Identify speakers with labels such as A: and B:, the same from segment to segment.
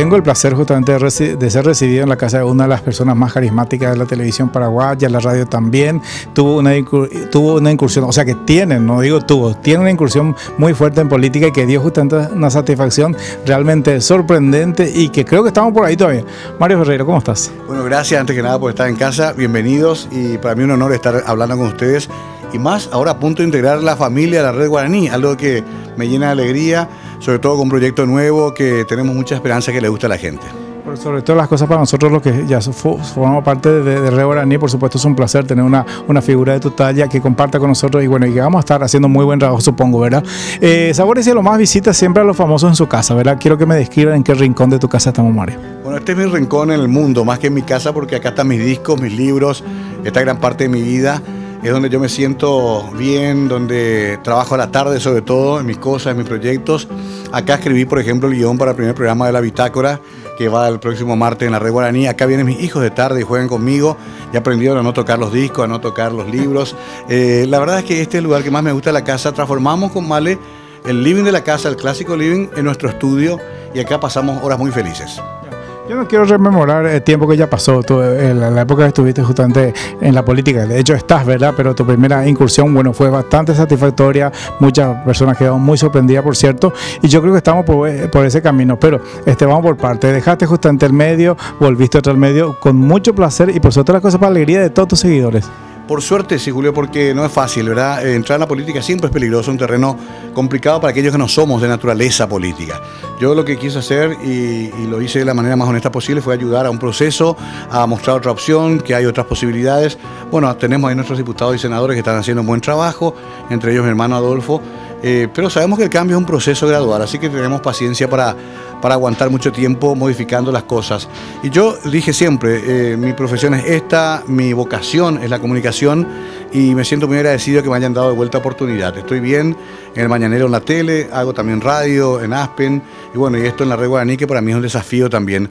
A: tengo el placer justamente de ser recibido en la casa de una de las personas más carismáticas de la televisión paraguaya, la radio también. Tuvo una incursión, o sea que tiene una incursión muy fuerte en política y que dio justamente una satisfacción realmente sorprendente y que creo que estamos por ahí todavía. Mario Ferreiro, ¿cómo estás?
B: Bueno, gracias antes que nada por estar en casa, bienvenidos y para mí un honor estar hablando con ustedes y más ahora a punto de integrar la familia de la Red Guaraní, algo que me llena de alegría, sobre todo con un proyecto nuevo que tenemos mucha esperanza que le guste a la gente.
A: Pero sobre todo las cosas para nosotros, los que ya formamos parte de Red Guaraní, por supuesto es un placer tener una figura de tu talla que comparta con nosotros y bueno, y que vamos a estar haciendo muy buen trabajo, supongo, ¿verdad? Sabor y Cielo Más visita siempre a los famosos en su casa, ¿verdad? Quiero que me describan en qué rincón de tu casa estamos, Mario.
B: Bueno, este es mi rincón en el mundo, más que en mi casa, porque acá están mis discos, mis libros, esta gran parte de mi vida. Es donde yo me siento bien, donde trabajo a la tarde sobre todo, en mis cosas, en mis proyectos. Acá escribí, por ejemplo, el guión para el primer programa de La Bitácora, que va el próximo martes en la Red Guaraní. Acá vienen mis hijos de tarde y juegan conmigo. Ya aprendieron a no tocar los discos, a no tocar los libros. La verdad es que este es el lugar que más me gusta de la casa. Transformamos con Male el living de la casa, el clásico living, en nuestro estudio y acá pasamos horas muy felices.
A: Yo no quiero rememorar el tiempo que ya pasó, la época que estuviste justamente en la política. De hecho estás, ¿verdad? Pero tu primera incursión, bueno, fue bastante satisfactoria. Muchas personas quedaron muy sorprendidas, por cierto. Y yo creo que estamos por ese camino. Pero vamos por parte. Dejaste justamente el medio, volviste otro al medio con mucho placer y por sobre todas las cosas para alegría de todos tus seguidores.
B: Por suerte, sí, Julio, porque no es fácil, ¿verdad? Entrar en la política siempre es peligroso, un terreno complicado para aquellos que no somos de naturaleza política. Yo lo que quise hacer, y lo hice de la manera más honesta posible, fue ayudar a un proceso, a mostrar otra opción, que hay otras posibilidades. Bueno, tenemos ahí nuestros diputados y senadores que están haciendo un buen trabajo, entre ellos mi hermano Adolfo, pero sabemos que el cambio es un proceso gradual, así que tenemos paciencia para aguantar mucho tiempo modificando las cosas. Y yo dije siempre, mi profesión es esta, mi vocación es la comunicación y me siento muy agradecido que me hayan dado de vuelta oportunidad. Estoy bien en el Mañanero en la tele, hago también radio en Aspen y bueno, y esto en la Red Guaraní que para mí es un desafío también.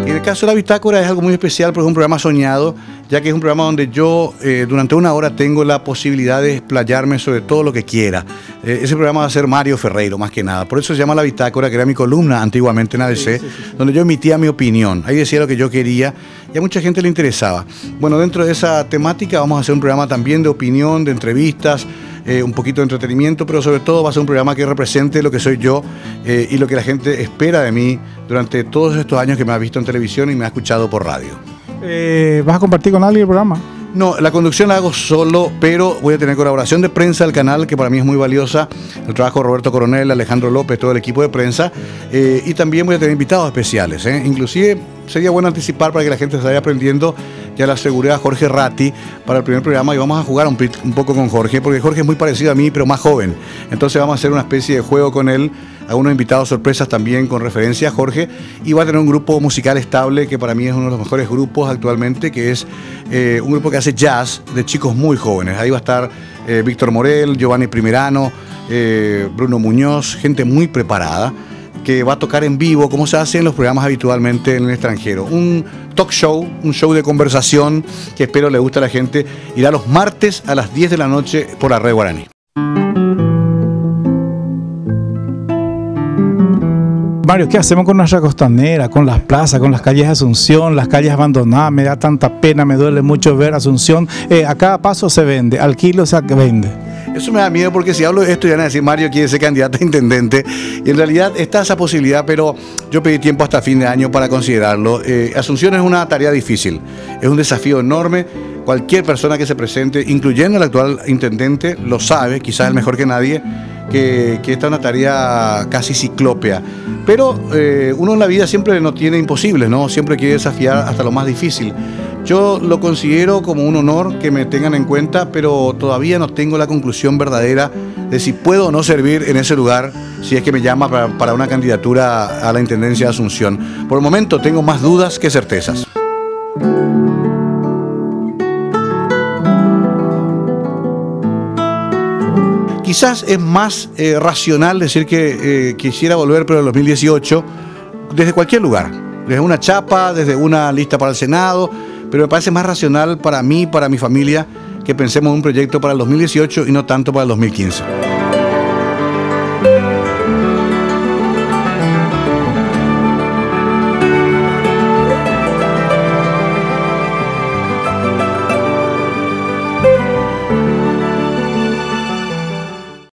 B: En el caso de La Bitácora es algo muy especial porque es un programa soñado, ya que es un programa donde yo durante una hora tengo la posibilidad de explayarme sobre todo lo que quiera. Ese programa va a ser Mario Ferreiro, más que nada. Por eso se llama La Bitácora, que era mi columna antiguamente en ABC, donde yo emitía mi opinión. Ahí decía lo que yo quería y a mucha gente le interesaba. Bueno, dentro de esa temática vamos a hacer un programa también de opinión, de entrevistas, un poquito de entretenimiento, pero sobre todo va a ser un programa que represente lo que soy yo y lo que la gente espera de mí durante todos estos años que me ha visto en televisión y me ha escuchado por radio.
A: ¿Vas a compartir con alguien el programa?
B: No, la conducción la hago solo, pero voy a tener colaboración de prensa del canal, que para mí es muy valiosa. El trabajo de Roberto Coronel, Alejandro López, todo el equipo de prensa. Y también voy a tener invitados especiales. Inclusive sería bueno anticipar para que la gente se vaya aprendiendo ya la seguridad a Jorge Ratti para el primer programa. Y vamos a jugar un poco con Jorge, porque Jorge es muy parecido a mí, pero más joven. Entonces vamos a hacer una especie de juego con él. Algunos invitados sorpresas también con referencia a Jorge y va a tener un grupo musical estable que para mí es uno de los mejores grupos actualmente, que es un grupo que hace jazz de chicos muy jóvenes. Ahí va a estar Víctor Morel, Giovanni Primerano, Bruno Muñoz, gente muy preparada que va a tocar en vivo como se hace en los programas habitualmente en el extranjero. Un talk show, un show de conversación que espero le guste a la gente. Irá los martes a las 10 de la noche por la Red Guaraní.
A: Mario, ¿qué hacemos con nuestra costanera, con las plazas, con las calles de Asunción, las calles abandonadas? Me da tanta pena, me duele mucho ver Asunción. A cada paso se vende, al kilo se vende.
B: Eso me da miedo porque si hablo de esto ya van a decir Mario quiere ser candidato a intendente y en realidad está esa posibilidad, pero yo pedí tiempo hasta fin de año para considerarlo. Asunción es una tarea difícil, es un desafío enorme. Cualquier persona que se presente, incluyendo el actual intendente, lo sabe, quizás el mejor que nadie, que esta es una tarea casi ciclópea. Pero uno en la vida siempre no tiene imposibles, ¿no? Siempre quiere desafiar hasta lo más difícil. Yo lo considero como un honor que me tengan en cuenta, pero todavía no tengo la conclusión verdadera de si puedo o no servir en ese lugar, si es que me llama para una candidatura a la intendencia de Asunción. Por el momento tengo más dudas que certezas. Quizás es más racional decir que quisiera volver, pero en el 2018, desde cualquier lugar, desde una chapa, desde una lista para el Senado, pero me parece más racional para mí, para mi familia, que pensemos en un proyecto para el 2018 y no tanto para el 2015.